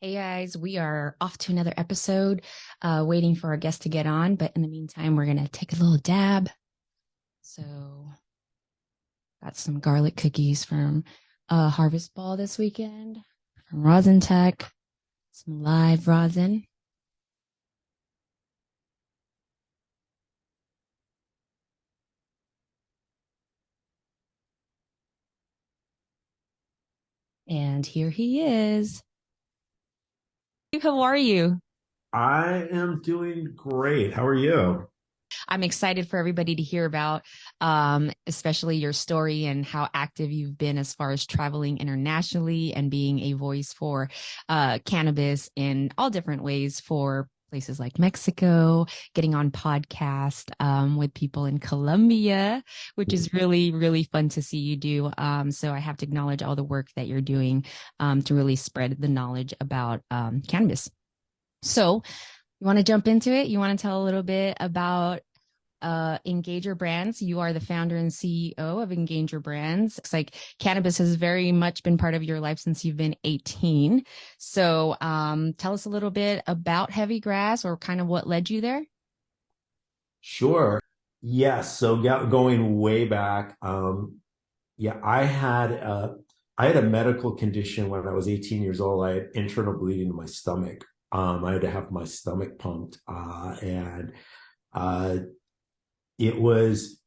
Hey guys, we are off to another episode, waiting for our guest to get on. But in the meantime, we're going to take a little dab. So, got some garlic cookies from Harvest Ball this weekend from Rosin Tech, some live rosin. And here he is. How are you? I am doing great. How are you? I'm excited for everybody to hear about, especially your story and how active you've been as far as traveling internationally and being a voice for cannabis in all different ways for places like Mexico, getting on podcast with people in Colombia, which is really, really fun to see you do. So I have to acknowledge all the work that you're doing to really spread the knowledge about cannabis. So, you want to jump into it? You want to tell a little bit about Engager Brands. You are the founder and CEO of Engager Brands. It's like cannabis has very much been part of your life since you've been 18. So tell us a little bit about Heavy Grass or kind of what led you there. Sure. Yes. So going way back, yeah, I had a medical condition when I was 18 years old. I had internal bleeding in my stomach. I had to have my stomach pumped, and uh, it was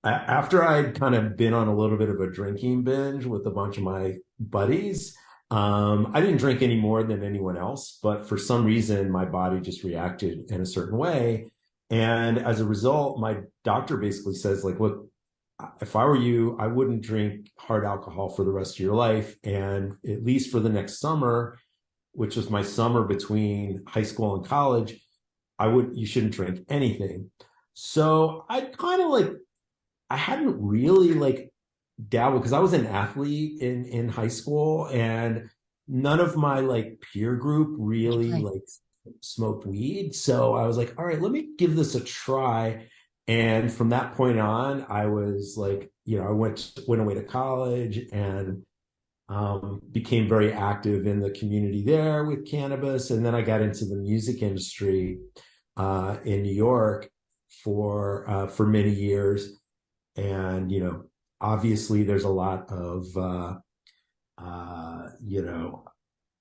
after I'd kind of been on a little bit of a drinking binge with a bunch of my buddies. I didn't drink any more than anyone else, but for some reason, my body just reacted in a certain way. And as a result, my doctor basically says, like, look, if I were you, I wouldn't drink hard alcohol for the rest of your life. And at least for the next summer, which was my summer between high school and college, you shouldn't drink anything. So I kind of like I hadn't really like dabbled because I was an athlete in high school, and none of my like peer group I really play. like smoked weed. So I was like, all right, let me give this a try. And from that point on, I was like, I went away to college and became very active in the community there with cannabis. And then I got into the music industry in New York for many years. And obviously there's a lot of you know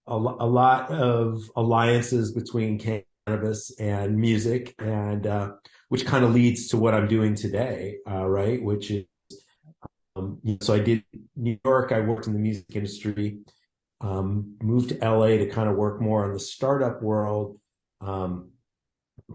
a lot of alliances between cannabis and music, and which kind of leads to what I'm doing today, right? Which is so I did New York. I worked in the music industry. Moved to LA to kind of work more in the startup world. Um,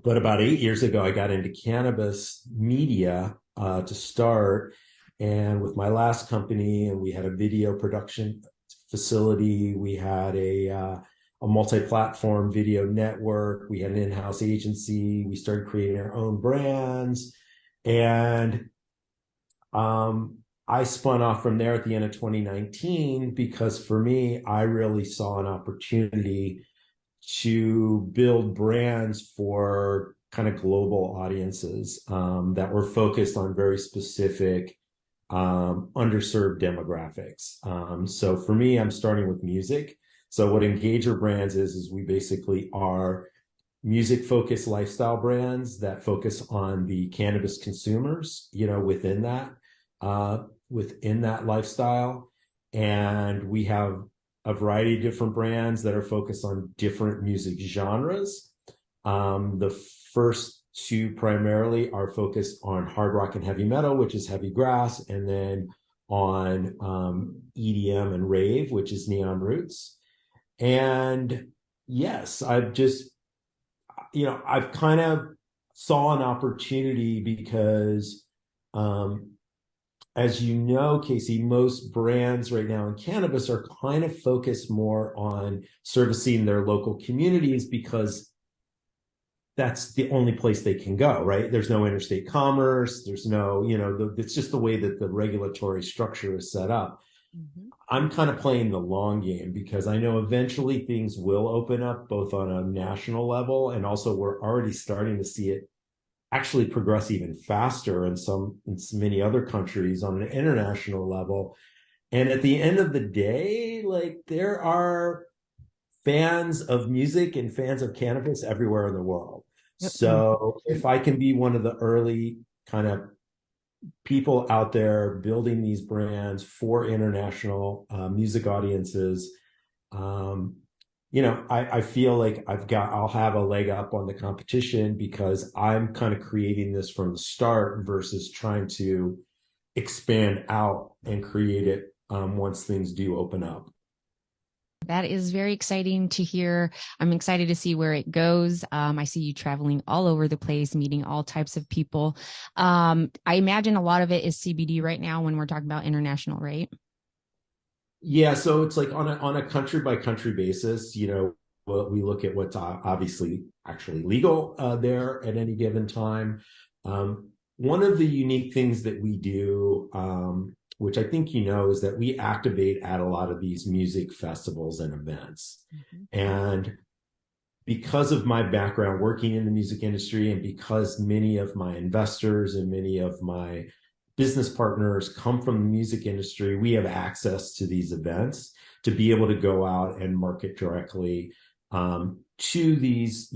but about 8 years ago, I got into cannabis media to start. And with my last company, and we had a video production facility, we had a multi-platform video network, we had an in-house agency, we started creating our own brands, and I spun off from there at the end of 2019 because for me, I really saw an opportunity to build brands for kind of global audiences that were focused on very specific underserved demographics. So for me, I'm starting with music. So what Engager Brands is we basically are music focused lifestyle brands that focus on the cannabis consumers, within that lifestyle. And we have a variety of different brands that are focused on different music genres. The first two primarily are focused on hard rock and heavy metal, which is Heavy Grass, and then on EDM and rave, which is Neon Roots. And yes, I've kind of saw an opportunity because, um, as you know, Casey, most brands right now in cannabis are kind of focused more on servicing their local communities because that's the only place they can go, right? There's no interstate commerce. There's no, it's just the way that the regulatory structure is set up. Mhm. I'm kind of playing the long game because I know eventually things will open up both on a national level, and also we're already starting to see it actually progress even faster in many other countries on an international level. And at the end of the day, like there are fans of music and fans of cannabis everywhere in the world. Yep. So if I can be one of the early kind of people out there building these brands for international music audiences, um, I feel like I'll have a leg up on the competition because I'm kind of creating this from the start versus trying to expand out and create it once things do open up. That is very exciting to hear. I'm excited to see where it goes. I see you traveling all over the place, meeting all types of people. I imagine a lot of it is CBD right now when we're talking about international, right? Yeah, so it's like on a country by country basis, we look at what's obviously actually legal there at any given time. One of the unique things that we do, which I think is that we activate at a lot of these music festivals and events. Mm-hmm. And because of my background working in the music industry and because many of my investors and many of my business partners come from the music industry, we have access to these events to be able to go out and market directly to these,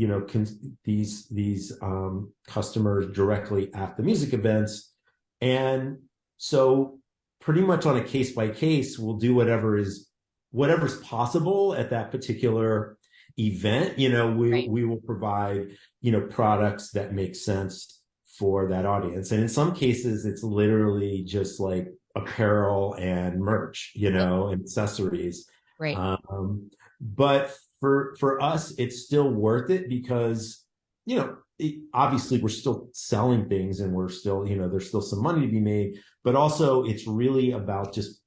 customers directly at the music events. And so pretty much on a case by case, we'll do whatever's possible at that particular event. We will provide, products that make sense for that audience. And in some cases, it's literally just like apparel and merch, and accessories. Right. But for us, it's still worth it because, obviously we're still selling things and we're still, there's still some money to be made, but also it's really about just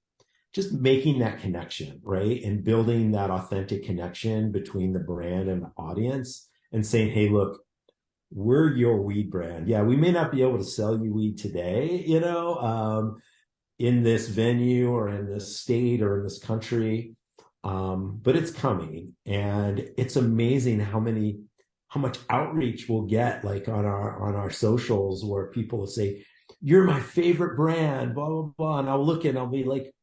making that connection, right? And building that authentic connection between the brand and the audience and saying, hey, look, we're your weed brand. Yeah, we may not be able to sell you weed today, in this venue or in this state or in this country, but it's coming. And it's amazing how much outreach we'll get, like on our socials, where people will say, you're my favorite brand, blah, blah, blah. And I'll look and I'll be like,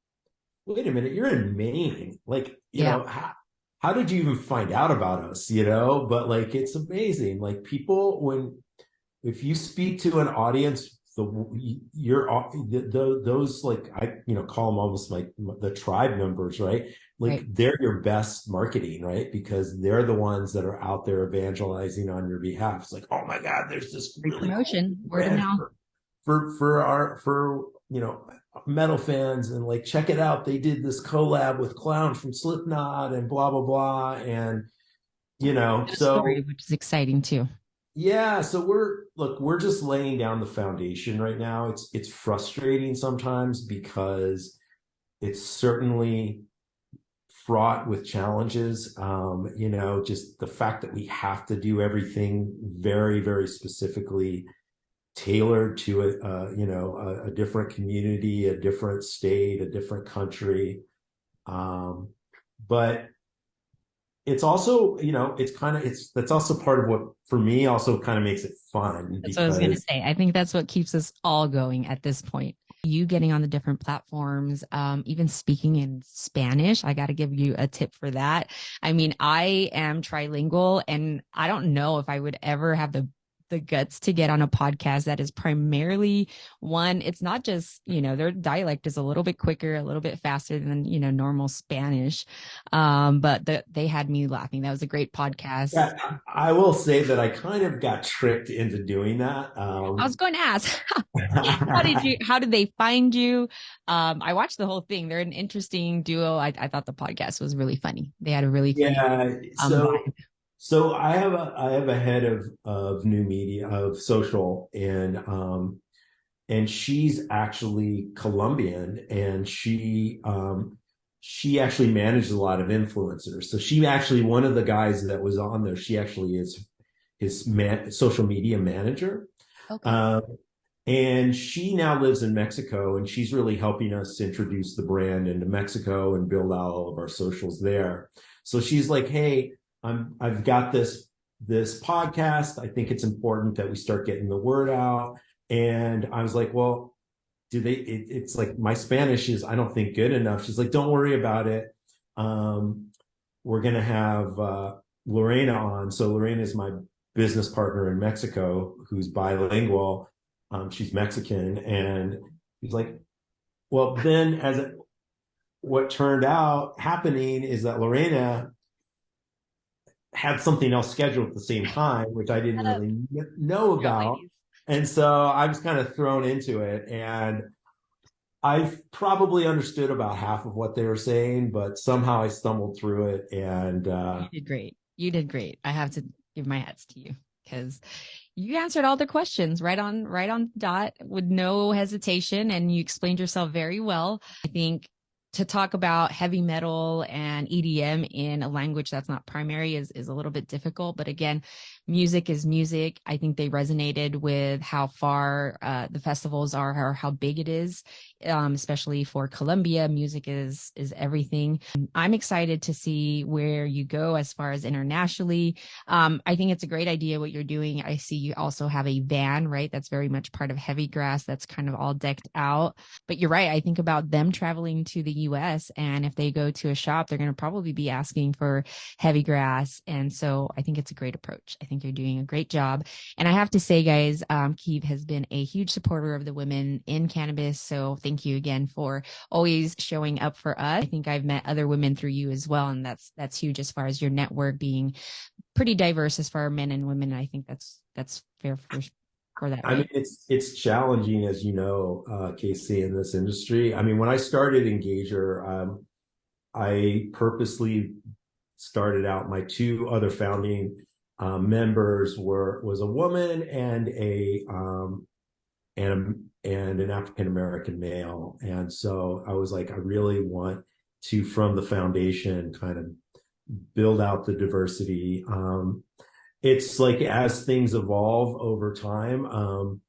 wait a minute, you're in Maine. Like, Yeah. How did you even find out about us? But like, it's amazing. Like if you speak to an audience, those, like, I, call them almost like the tribe members, right? Like Right. they're your best marketing, right? Because they're the ones that are out there evangelizing on your behalf. It's like, oh my God, there's this Free really cool promotion, word of brand mouth. for metal fans, and like, check it out, they did this collab with Clown from Slipknot and blah blah blah. And Story, so which is exciting too. yeah, so we're just laying down the foundation right now. It's frustrating sometimes because it's certainly fraught with challenges. Just the fact that we have to do everything very, very specifically tailored to a different community, a different state, a different country. But it's also, that's also part of what for me also kind of makes it fun That's what I was going to because say. I think that's what keeps us all going at this point. You getting on the different platforms, even speaking in Spanish, I got to give you a tip for that. I mean, I am trilingual and I don't know if I would ever have the guts to get on a podcast that is primarily one. It's not just, their dialect is a little bit quicker, a little bit faster than, normal Spanish. But they had me laughing. That was a great podcast. yeah, I will say that I kind of got tricked into doing that. I was going to ask, how did they find you? I watched the whole thing. They're an interesting duo. I thought the podcast was really funny. They had a really funny Yeah, vibe. so I have a head of new media, of social, and she's actually Colombian, and she actually manages a lot of influencers. So she actually, one of the guys that was on there, she actually is his social media manager. Okay. Um, and she now lives in Mexico, and she's really helping us introduce the brand into Mexico and build out all of our socials there. So she's like, hey, I've got this podcast. I think it's important that we start getting the word out. And I was like, well, it's like, my Spanish is, I don't think, good enough. She's like, don't worry about it. we're going to have Lorena on. So Lorena is my business partner in Mexico who's bilingual. She's Mexican. And he's like, well, then what turned out happening is that Lorena had something else scheduled at the same time, which I didn't really know Your about. ladies. And so I was kind of thrown into it. And I probably understood about half of what they were saying, but somehow I stumbled through it. And You did great. You did great. I have to give my hats to you because you answered all the questions right on dot with no hesitation, and you explained yourself very well. I think to talk about heavy metal and EDM in a language that's not primary is a little bit difficult. But again, music is music. I think they resonated with how far the festivals are or how big it is, especially for Colombia. Music is everything. I'm excited to see where you go as far as internationally. I think it's a great idea what you're doing. I see you also have a van, right? That's very much part of Heavy Grass. That's kind of all decked out. But you're right. I think about them traveling to the US, and if they go to a shop, they're going to probably be asking for Heavy Grass. And so I think it's a great approach. I think you're doing a great job. And I have to say, guys, Keith has been a huge supporter of the women in cannabis. So thank you again for always showing up for us. I think I've met other women through you as well. And that's huge as far as your network being pretty diverse as far as men and women. I think that's fair for that, I mean, right? it's challenging, as you know, Casey, in this industry. I mean, when I started Engager, I purposely started out. My two other founding members was a woman and an African American male, and so I was like, I really want to, from the foundation, kind of build out the diversity. It's like as things evolve over time,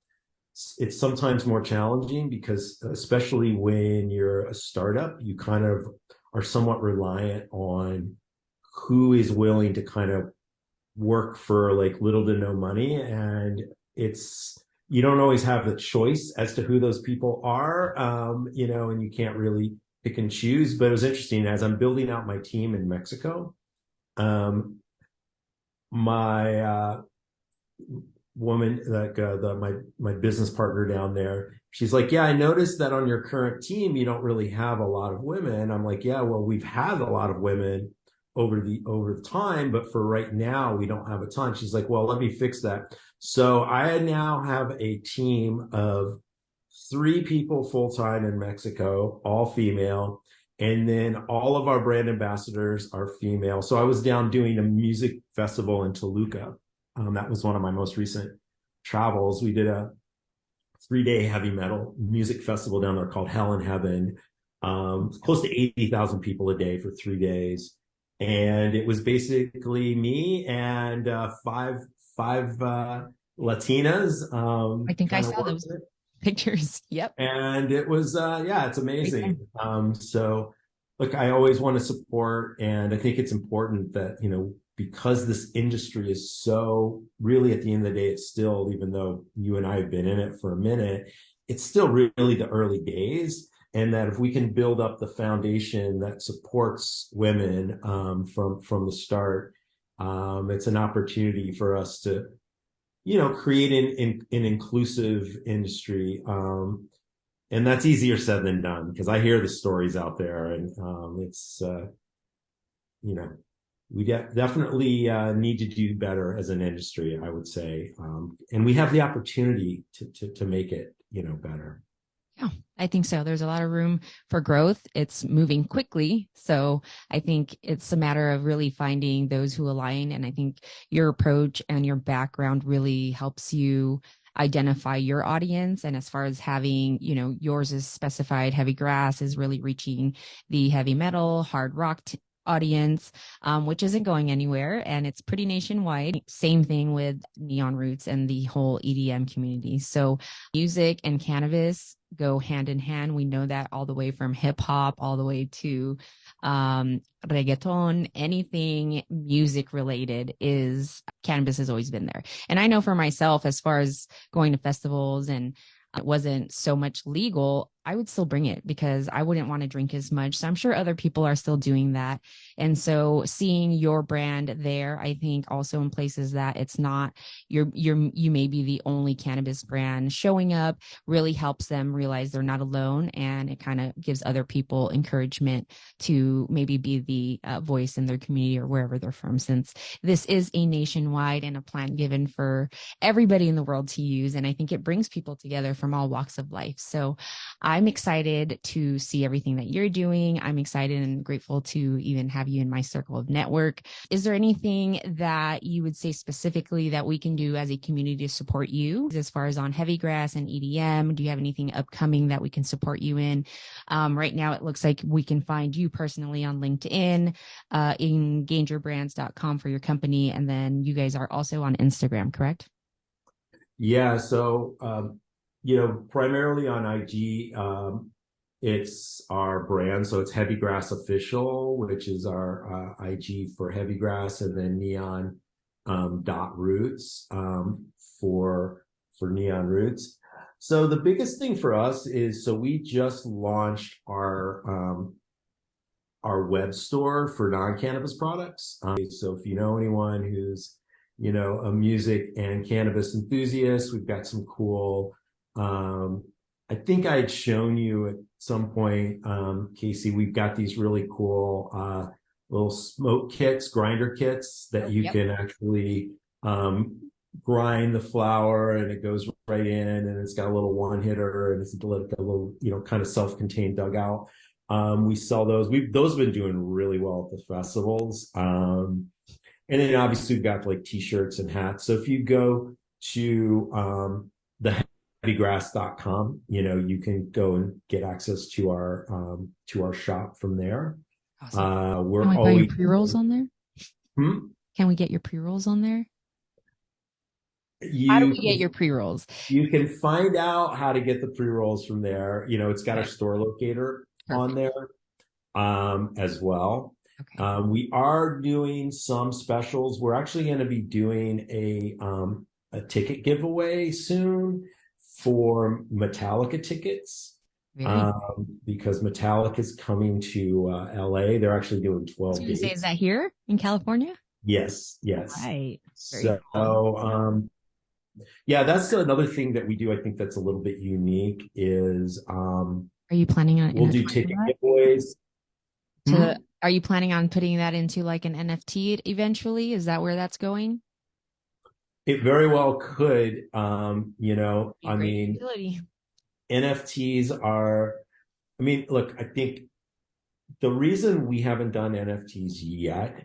it's sometimes more challenging because, especially when you're a startup, you kind of are somewhat reliant on who is willing to kind of work for like little to no money. And you don't always have the choice as to who those people are, and you can't really pick and choose. But it was interesting as I'm building out my team in Mexico. My woman, like my business partner down there, she's like, yeah, I noticed that on your current team you don't really have a lot of women. I'm like, yeah, well, we've had a lot of women over the time, but for right now we don't have a ton. She's like, well, let me fix that. So I now have a team of 3 people full-time in Mexico, all female. And then all of our brand ambassadors are female. So I was down doing a music festival in Toluca. That was one of my most recent travels. We did a 3-day heavy metal music festival down there called Hell in Heaven. Close to 80,000 people a day for 3 days. And it was basically me and five Latinas I think I kind of saw working those it. pictures. Yep. And it was yeah, it's Great amazing. time. So look, I always want to support, and I think it's important that, because this industry is so, really, at the end of the day, it's still, even though you and I have been in it for a minute, it's still really the early days. And that if we can build up the foundation that supports women from the start, it's an opportunity for us to create an inclusive industry. And that's easier said than done because I hear the stories out there, and it's you know we definitely need to do better as an industry, I would say, and we have the opportunity to make it better. Yeah, I think so. There's a lot of room for growth. It's moving quickly. So I think it's a matter of really finding those who align. And I think your approach and your background really helps you identify your audience. And as far as having, yours is specified, Heavy Grass is really reaching the heavy metal, hard rock audience, which isn't going anywhere, and it's pretty nationwide. Same thing with Neon Roots and the whole EDM community. So music and cannabis go hand in hand. We know that all the way from hip hop all the way to reggaeton, anything music related is cannabis has always been there. And I know for myself, as far as going to festivals, and it wasn't so much legal, I would still bring it because I wouldn't want to drink as much. So I'm sure other people are still doing that. And so seeing your brand there, I think also in places that it's not you may be the only cannabis brand showing up really helps them realize they're not alone. And it kind of gives other people encouragement to maybe be the voice in their community or wherever they're from, since this is a nationwide and a plant given for everybody in the world to use. And I think it brings people together from all walks of life. So I'm excited to see everything that you're doing. I'm excited and grateful to even have you in my circle of network. Is there anything that you would say specifically that we can do as a community to support you as far as on heavy grass and EDM? Do you have anything upcoming that we can support you in? Right now, it looks like we can find you personally on LinkedIn, engangerbrands.com for your company. And then you guys are also on Instagram, correct? Yeah, so primarily on IG, it's our brand. So it's Heavy Grass Official, which is our IG for Heavy Grass, and then Neon dot Roots for Neon Roots. So the biggest thing for us is, so we just launched our web store for non-cannabis products. So if you know anyone who's, a music and cannabis enthusiast, we've got some cool, I think I had shown you at some point, Casey, we've got these really cool little smoke kits, grinder kits that you Yep. can actually grind the flower, and it goes right in, and it's got a little one hitter, and it's a little, kind of self-contained dugout. We sell those. Those have been doing really well at the festivals. And then obviously we've got like t-shirts and hats. So if you go to the heavygrass.com, you can go and get access to our shop from there. Awesome. Can We're we buy your always pre-rolls on there? hmm? Can we get your pre-rolls on there? How do you we get your pre-rolls? you can find out how to get the pre-rolls from there. It's got our Okay, store locator on perfect. there as well. Okay. We are doing some specials. We're actually going to be doing a ticket giveaway soon for Metallica tickets, Very. because Metallica is coming to LA. They're actually doing So 12 you say, is dates. that here in California? Yes, All yes. right. Very So, cool. yeah, that's another thing that we do. I think that's a little bit unique is Are you planning on we'll do intertwining ticket that giveaways. to, Hmm? are you planning on putting that into like an NFT eventually? Is that where that's going? It very well could. Be a I great mean, utility. NFTs are, look, I think the reason we haven't done NFTs yet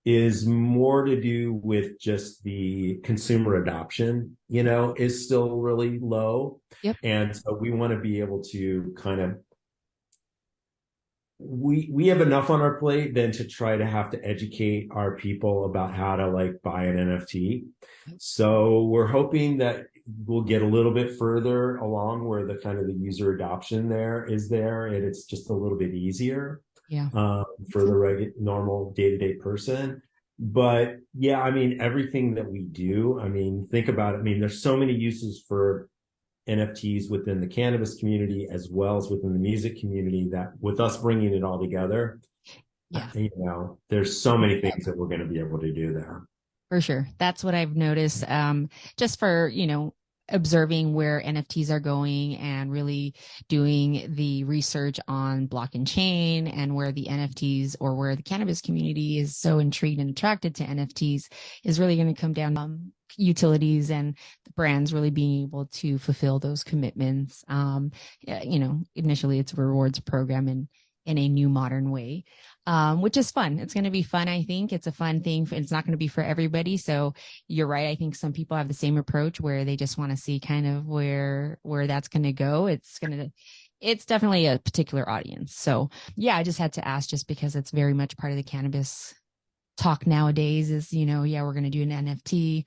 is more to do with just the consumer adoption, is still really low. Yep. And so we want to be able to kind of, we have enough on our plate than to try to have to educate our people about how to like buy an NFT. So we're hoping that we'll get a little bit further along where the kind of the user adoption there is there, and it's just a little bit easier Yeah. for the normal day-to-day person. But yeah, everything that we do, think about it. There's so many uses for NFTs within the cannabis community as well as within the music community, that with us bringing it all together, Yeah. there's so many things that we're going to be able to do there. For sure. That's what I've noticed. Just for, observing where NFTs are going and really doing the research on block and chain and where the NFTs or where the cannabis community is so intrigued and attracted to NFTs is really going to come down to utilities and the brands really being able to fulfill those commitments. Initially it's a rewards program in a new modern way, which is fun. It's going to be fun. I think it's a fun thing. It's not going to be for everybody. So you're right. I think some people have the same approach where they just want to see kind of where that's going to go. It's definitely a particular audience. So yeah, I just had to ask just because it's very much part of the cannabis talk nowadays is, yeah, we're going to do an NFT.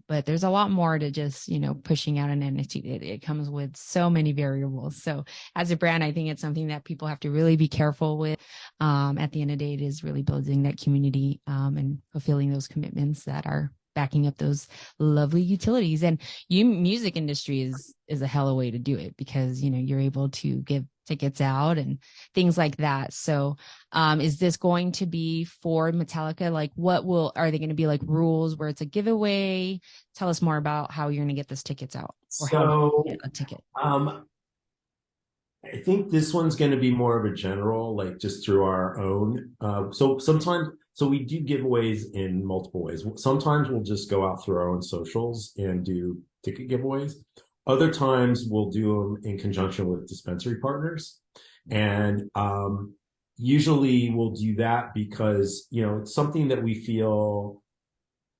But there's a lot more to just, pushing out an NFT. It comes with so many variables. So as a brand, I think it's something that people have to really be careful with. At the end of the day, it is really building that community, and fulfilling those commitments that are backing up those lovely utilities. And music industry is a hella way to do it because you're able to give tickets out and things like that. So is this going to be for Metallica? Like are they going to be like rules where it's a giveaway? Tell us more about how you're going to get those tickets out or how to get So a ticket. um, I think this one's going to be more of a general, like just through our own. So we do giveaways in multiple ways. Sometimes we'll just go out through our own socials and do ticket giveaways. Other times we'll do them in conjunction with dispensary partners. And usually we'll do that because, it's something that we feel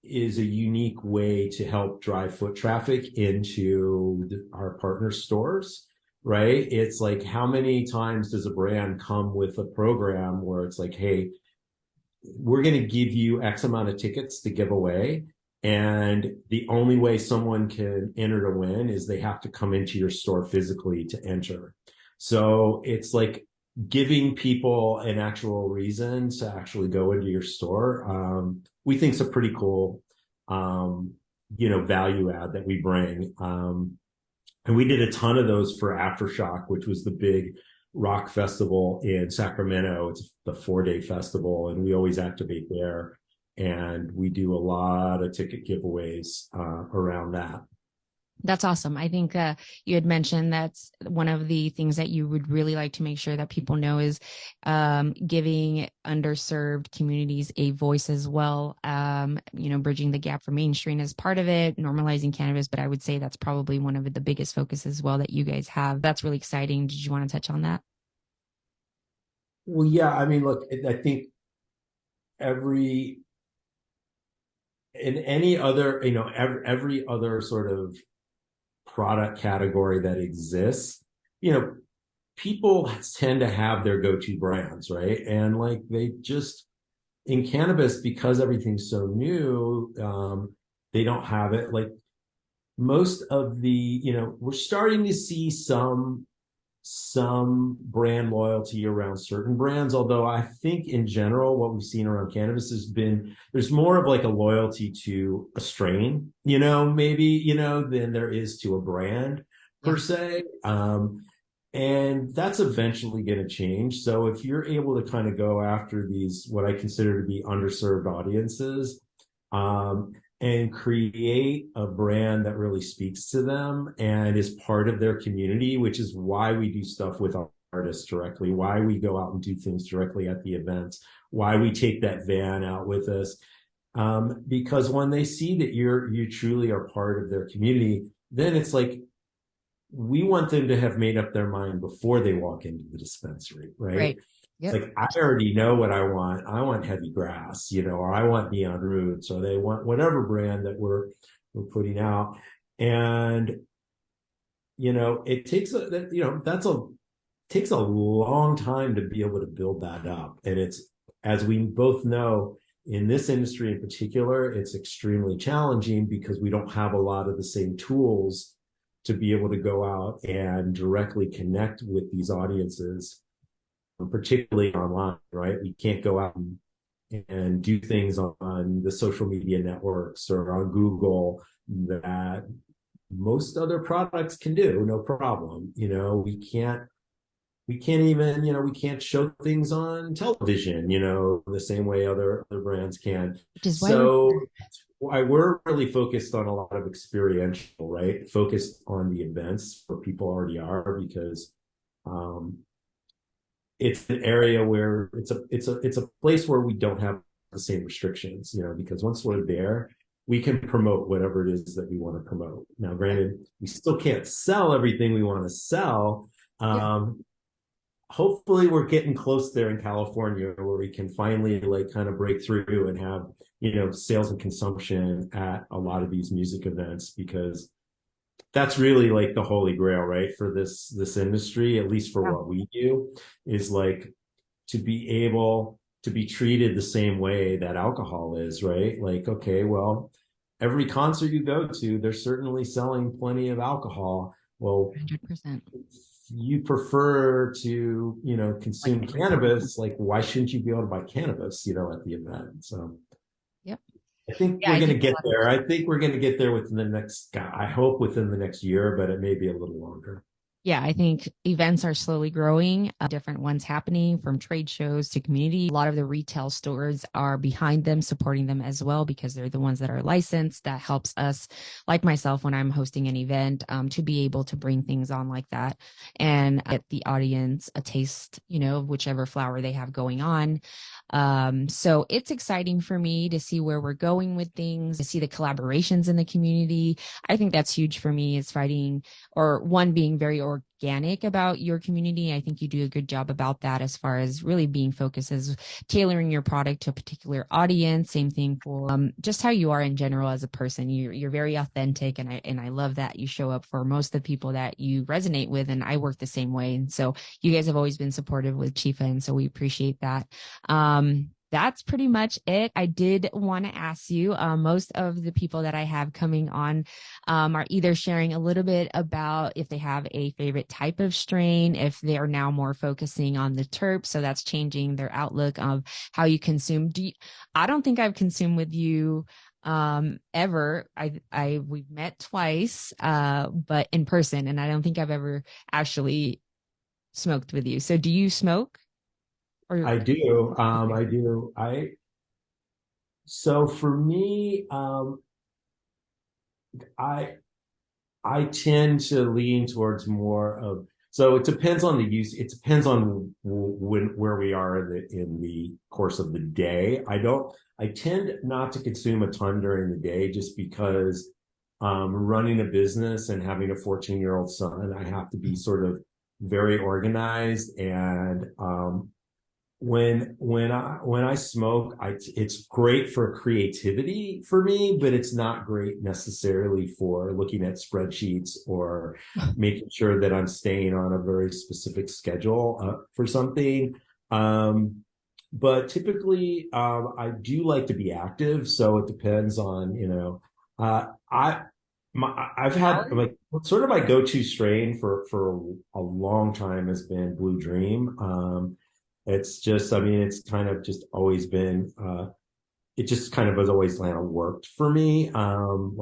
is a unique way to help drive foot traffic into our partner stores, right? It's like, how many times does a brand come with a program where it's like, hey, we're going to give you X amount of tickets to give away. And the only way someone can enter to win is they have to come into your store physically to enter. So it's like giving people an actual reason to actually go into your store. We think it's a pretty cool, value add that we bring. And we did a ton of those for Aftershock, which was the big rock festival in Sacramento. It's the 4-day festival, and we always activate there. And we do a lot of ticket giveaways around that. That's awesome. I think you had mentioned that's one of the things that you would really like to make sure that people know is giving underserved communities a voice as well. Bridging the gap for mainstream is part of it, normalizing cannabis, but I would say that's probably one of the biggest focuses as well that you guys have. That's really exciting. Did you want to touch on that? Well, yeah, I mean, look, I think every in any other, every other sort of product category that exists, people tend to have their go-to brands, right? And like they just in cannabis, because everything's so new, they don't have it. Like most of the, we're starting to see some brand loyalty around certain brands. Although I think in general, what we've seen around cannabis has been there's more of like a loyalty to a strain, maybe, than there is to a brand per se. And that's eventually going to change. So if you're able to kind of go after these, what I consider to be underserved audiences, and create a brand that really speaks to them and is part of their community, which is why we do stuff with artists directly, why we go out and do things directly at the events, why we take that van out with us. Because when they see that you truly are part of their community, then it's like, we want them to have made up their mind before they walk into the dispensary, right? Right. Yep. It's like, I already know what I want. I want heavy grass, or I want Beyond Roots, or they want whatever brand that we're putting out. And, it takes takes a long time to be able to build that up. And it's, as we both know, in this industry in particular, it's extremely challenging because we don't have a lot of the same tools to be able to go out and directly connect with these audiences, particularly online, right? We can't go out and do things on the social media networks or on Google that most other products can do, no problem. We can't even, we can't show things on television, the same way other brands can. Which is why We're really focused on a lot of experiential, right? Focused on the events where people already are, because it's an area where it's a place where we don't have the same restrictions, because once we're there, we can promote whatever it is that we want to promote. Now, granted, we still can't sell everything we want to sell. Hopefully we're getting close there in California where we can finally like kind of break through and have, sales and consumption at a lot of these music events, because that's really like the holy grail, right? For this industry, at least for what we do, is like to be able to be treated the same way that alcohol is, right? Like, okay, well, every concert you go to, they're certainly selling plenty of alcohol. Well, 100%. you prefer to, consume cannabis, like why shouldn't you be able to buy cannabis, at the event? So Yep. I think Yeah, we're I going to think get there. I think we're going to get there within the next, I hope within the next year, but it may be a little longer. yeah, I think events are slowly growing, different ones happening from trade shows to community. A lot of the retail stores are behind them, supporting them as well, because they're the ones that are licensed. That helps us, like myself, when I'm hosting an event, to be able to bring things on like that and get the audience a taste, of whichever flower they have going on. So it's exciting for me to see where we're going with things, to see the collaborations in the community. I think that's huge for me, is fighting, or one, being very organic about your community. I think you do a good job about that, as far as really being focused as tailoring your product to a particular audience. Same thing for just how you are in general as a person. You're very authentic, and I love that you show up for most of the people that you resonate with. And I work the same way. And so you guys have always been supportive with Chiefah, and so we appreciate that. That's pretty much it. I did want to ask you, most of the people that I have coming on are either sharing a little bit about if they have a favorite type of strain, if they are now more focusing on the terp, so that's changing their outlook of how you consume. I don't think I've consumed with you ever. We've met twice, but in person, and I don't think I've ever actually smoked with you. So do you smoke? Or I do. okay. I do. So for me, I, I tend to lean towards more of, so it depends on the use. It depends on where we are in the course of the day. I tend not to consume a ton during the day, just because running a business and having a 14-year-old son, I have to be sort of very organized. And when I smoke, it's great for creativity for me, but it's not great necessarily for looking at spreadsheets or making sure that I'm staying on a very specific schedule for something. Um, but typically, I do like to be active, so it depends on, I've had, like, sort of my go-to strain for a long time has been Blue Dream. It's just, I mean, it's kind of just always been, it just kind of has always kind of worked for me. I'm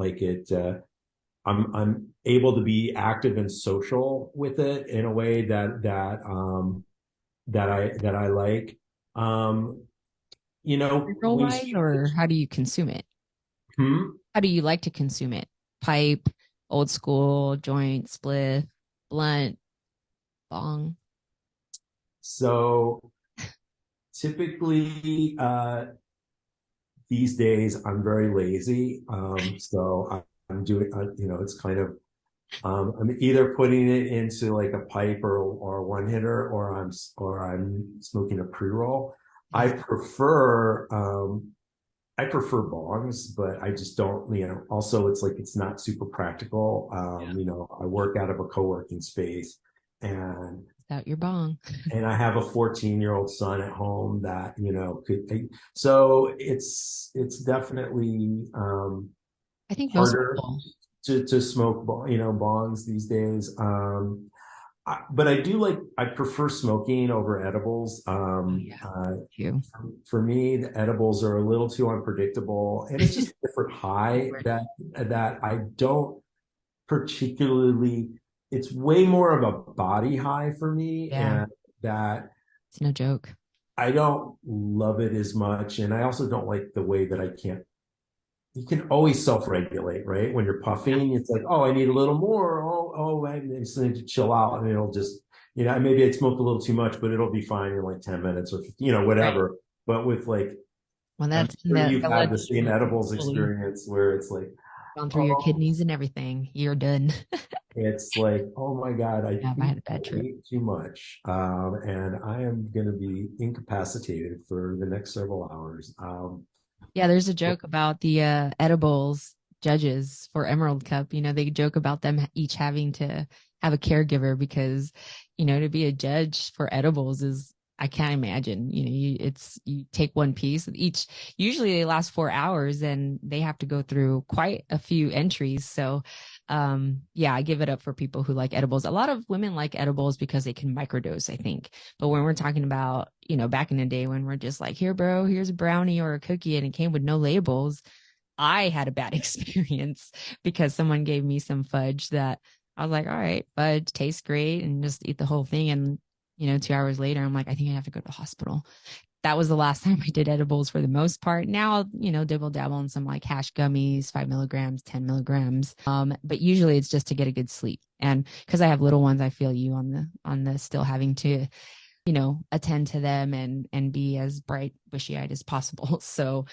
able to be active and social with it in a way that I like. Um, Roll when you wise, see, or how do you consume it? hmm? How do you like to consume it? Pipe, old school, joint, spliff, blunt, bong? So typically, these days I'm very lazy. I'm doing, it's kind of, I'm either putting it into like a pipe or one hitter, or I'm smoking a pre-roll. I Yes. prefer I prefer bongs, but I just don't, also it's like it's not super practical. I work out of a co-working space, and Out your bong. I have a 14-year-old son at home that, so it's definitely I think most harder people. to smoke, bongs these days. But I do like, I prefer smoking over edibles. Oh yeah, you. For me, the edibles are a little too unpredictable, and it's just a different high that I don't particularly. It's way more of a body high for me, Yeah, and that it's no joke. I don't love it as much. And I also don't like the way that I can't. You can always self-regulate, right? When you're Yeah, puffing, it's like, oh, I need a little more. I just need to chill out, and it'll just, maybe I smoked a little too much, but it'll be fine in like 10 minutes, or right. whatever. But with, like, When I'm that's in sure the you've had the same bloodstream, edibles fully experience where it's like, gone through your oh, kidneys and everything, you're done. oh my God, I Yeah, I think had a I bad trip. ate too much. And I am going to be incapacitated for the next several hours. Yeah, there's a joke about the edibles judges for Emerald Cup. They joke about them each having to have a caregiver because, to be a judge for edibles is, I can't imagine. You take one piece each. Usually they last 4 hours, and they have to go through quite a few entries. So, yeah, I give it up for people who like edibles. A lot of women like edibles because they can microdose, I think. But when we're talking about, back in the day when we're just like, here, bro, here's a brownie or a cookie, and it came with no labels, I had a bad experience because someone gave me some fudge that I was like, all right, fudge tastes great, and just eat the whole thing. And, 2 hours later, I'm like, I think I have to go to the hospital. That was the last time I did edibles for the most part. Now, dibble dabble on some like hash gummies, 5 milligrams, 10 milligrams. But usually it's just to get a good sleep. And because I have little ones, I feel you on the still having to, attend to them and be as bright, bushy eyed as possible. So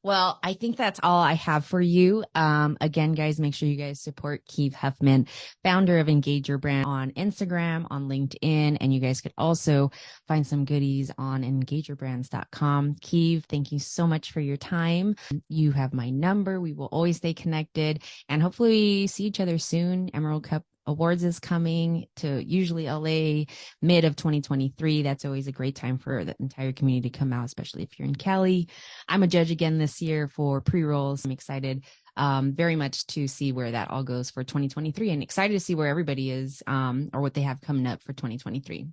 well, I think that's all I have for you. Again, guys, make sure you guys support Keith Huffman, founder of Engage Your Brand on Instagram, on LinkedIn, and you guys could also find some goodies on engageyourbrands.com. Keith, thank you so much for your time. You have my number. We will always stay connected, and hopefully we see each other soon. Emerald Cup Awards is coming to usually LA mid of 2023. That's always a great time for the entire community to come out, especially if you're in Cali. I'm a judge again this year for pre-rolls. I'm excited very much to see where that all goes for 2023, and excited to see where everybody is or what they have coming up for 2023.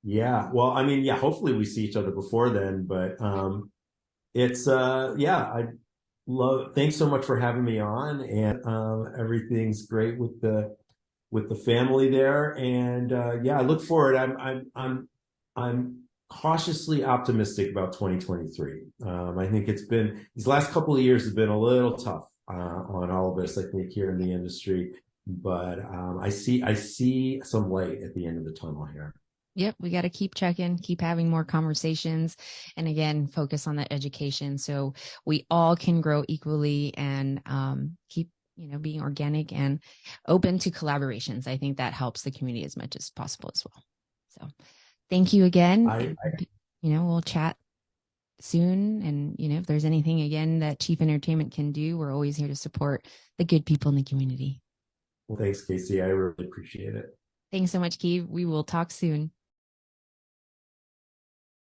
Yeah. Well, I mean, yeah, hopefully we see each other before then, but it's yeah, I love thanks so much for having me on, and everything's great with the family there. And yeah, I look forward. I'm cautiously optimistic about 2023. I think it's been these last couple of years have been a little tough on all of us, I think, here in the industry. But I see some light at the end of the tunnel here. Yep, we got to keep checking, keep having more conversations, and again, focus on that education so we all can grow equally and keep, being organic and open to collaborations. I think that helps the community as much as possible as well. So thank you again. I, And, we'll chat soon. And, if there's anything again that Chiefah Entertainment can do, we're always here to support the good people in the community. well, thanks, Casey. I really appreciate it. Thanks so much, Keith. We will talk soon.